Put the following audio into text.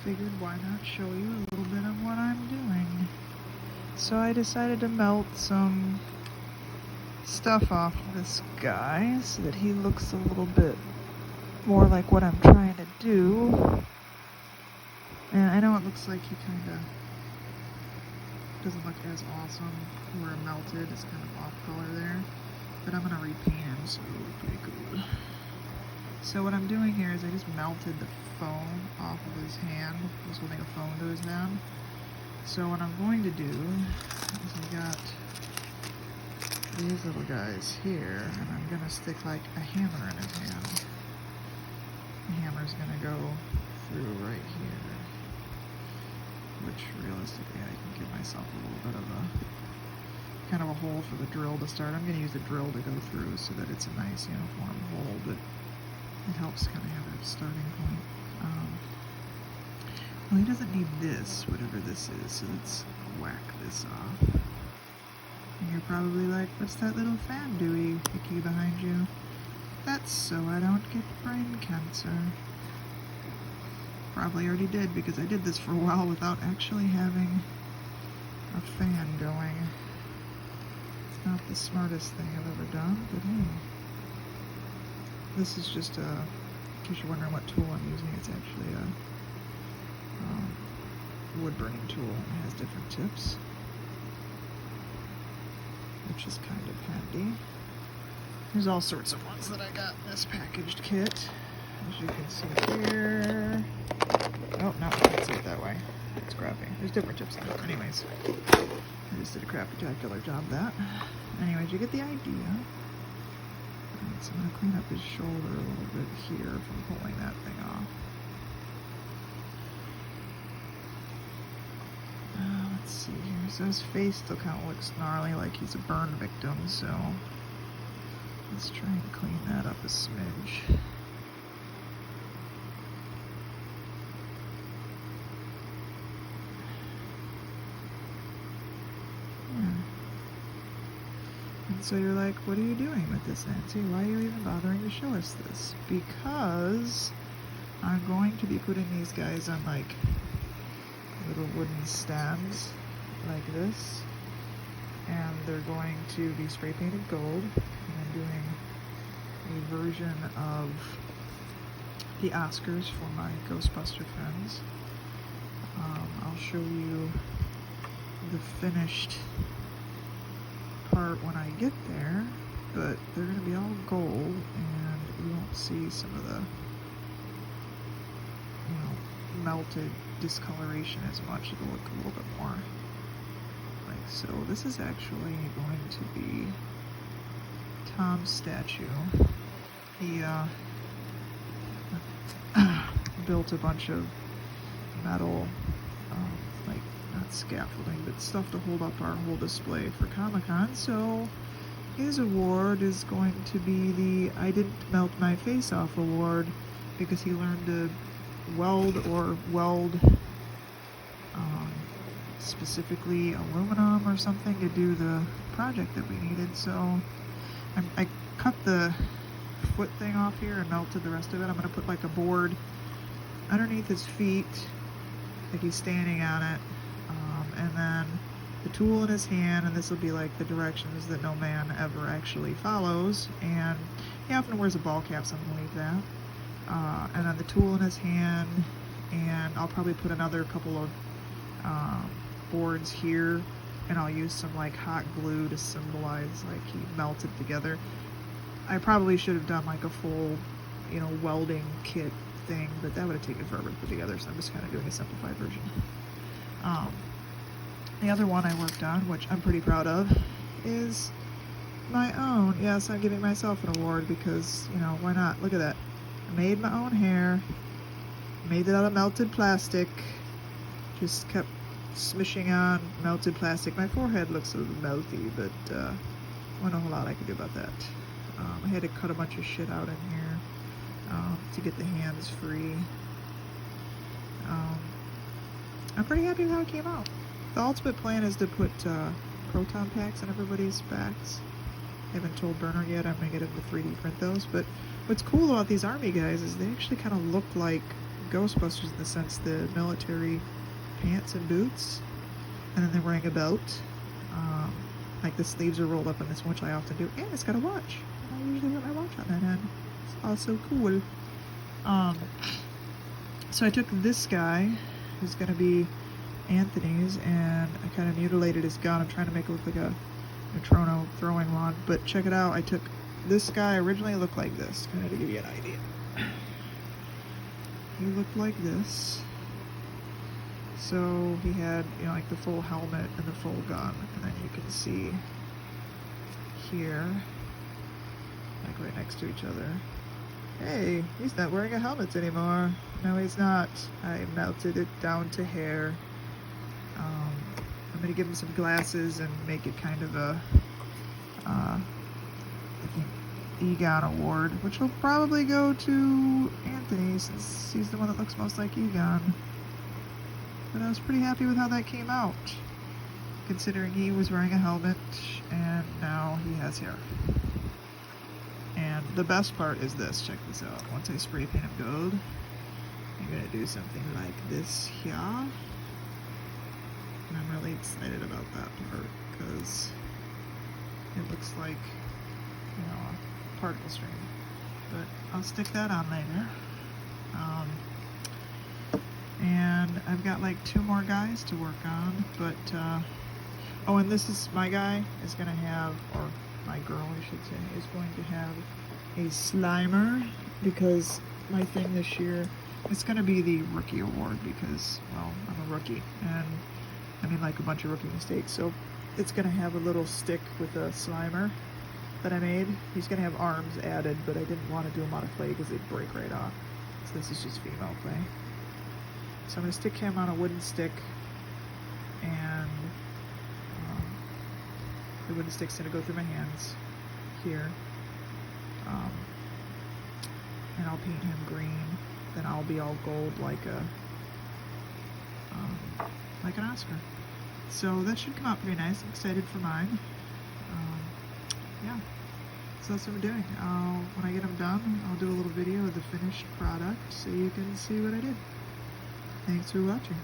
figured why not show you a little bit of what I'm doing. So I decided to melt some stuff off this guy so that he looks a little bit more like what I'm trying to do. And I know it looks like he kind of doesn't look as awesome where melted. It's kind of off color there. But I'm going to repaint him, so it'll look pretty cool. So what I'm doing here is I just melted the foam off of his hand. He was holding a phone to his hand. So what I'm going to do is I got these little guys here, and I'm going to stick like a hammer in his hand. The hammer's going to go through right here, which realistically I can give myself a little bit of a kind of a hole for the drill to start. I'm going to use the drill to go through so that it's a nice uniform hole, but it helps kind of have a starting point. Well, he doesn't need this, whatever this is, so let's whack this off. And you're probably like, what's that little fan doing, Vicky, behind you? That's so I don't get brain cancer. Probably already did, because I did this for a while without actually having a fan going. It's not the smartest thing I've ever done, but hey. This is just a, in case you're wondering what tool I'm using, it's actually a wood burning tool, and it has different tips, which is kind of handy. There's all sorts of ones that I got in this packaged kit, as you can see here. Oh, no, I can't see it that way. It's crappy. There's different tips in it. Anyways, I just did a craptacular job of that. Anyways, you get the idea. Right, so I'm going to clean up his shoulder a little bit here from pulling that thing off. Let's see here. So his face still kind of looks gnarly, like he's a burn victim, so let's try and clean that up a smidge. And so you're like, what are you doing with this, Nancy? Why are you even bothering to show us this? Because I'm going to be putting these guys on like little wooden stands like this, and they're going to be spray painted gold, and I'm doing a version of the Oscars for my Ghostbuster friends. I'll show you the finished part when I get there, but they're going to be all gold, and you won't see some of the melted discoloration as much. It'll look a little bit more like so. This is actually going to be Tom's statue. He built a bunch of metal, like not scaffolding, but stuff to hold up our whole display for Comic-Con. So his award is going to be the I Didn't Melt My Face Off award, because he learned to weld specifically aluminum or something to do the project that we needed. So I cut the foot thing off here and melted the rest of it. I'm going to put like a board underneath his feet, like he's standing on it, and then the tool in his hand, and this will be like the directions that no man ever actually follows, and he often wears a ball cap, something like that. And then the tool in his hand, and I'll probably put another couple of boards here, and I'll use some like hot glue to symbolize like he melted together. I probably should have done like a full, welding kit thing, but that would have taken forever to put together, so I'm just kind of doing a simplified version. The other one I worked on, which I'm pretty proud of, is my own. Yes, I'm giving myself an award because, why not? Look at that. I made my own hair, made it out of melted plastic, just kept smishing on melted plastic. My forehead looks a little melty, but I don't know a lot I can do about that. I had to cut a bunch of shit out in here to get the hands free. I'm pretty happy with how it came out. The ultimate plan is to put proton packs on everybody's backs. I haven't told Burner yet. I'm going to get him to 3D print those. But what's cool about these army guys is they actually kind of look like Ghostbusters in the sense the military pants and boots, and then they're wearing a belt. Like the sleeves are rolled up on this one, which I often do, and it's got a watch. I usually wear my watch on that end. It's also cool. So I took this guy, who's gonna be Anthony's, and I kind of mutilated his gun. I'm trying to make it look like a Neutrono throwing one, but check it out. I took this guy, originally looked like this, kind of to give you an idea. He looked like this. So he had, you know, like the full helmet and the full gun, and then you can see here, like right next to each other. Hey, he's not wearing a helmet anymore. No, he's not. I melted it down to hair. I'm gonna give him some glasses and make it kind of a, I think, Egon award, which will probably go to Anthony since he's the one that looks most like Egon. But I was pretty happy with how that came out, considering he was wearing a helmet and now he has hair. And the best part is this, check this out. Once I spray paint him gold, I'm gonna do something like this here. And I'm really excited about that part because it looks like, you know, a particle stream. But I'll stick that on later. And I've got like 2 more guys to work on, but oh, and this is my guy is gonna have, or my girl I should say, is going to have a Slimer, because my thing this year, it's gonna be the rookie award because, well, I'm a rookie, and I mean like a bunch of rookie mistakes, so it's gonna have a little stick with a Slimer that I made. He's gonna have arms added, but I didn't want to do them out of clay because they'd break right off, so this is just female clay. So I'm going to stick him on a wooden stick, and the wooden stick's going to go through my hands here, and I'll paint him green, then I'll be all gold like an Oscar. So that should come out pretty nice. I'm excited for mine. Yeah, so that's what I'm doing. When I get them done, I'll do a little video of the finished product so you can see what I did. Thanks for watching.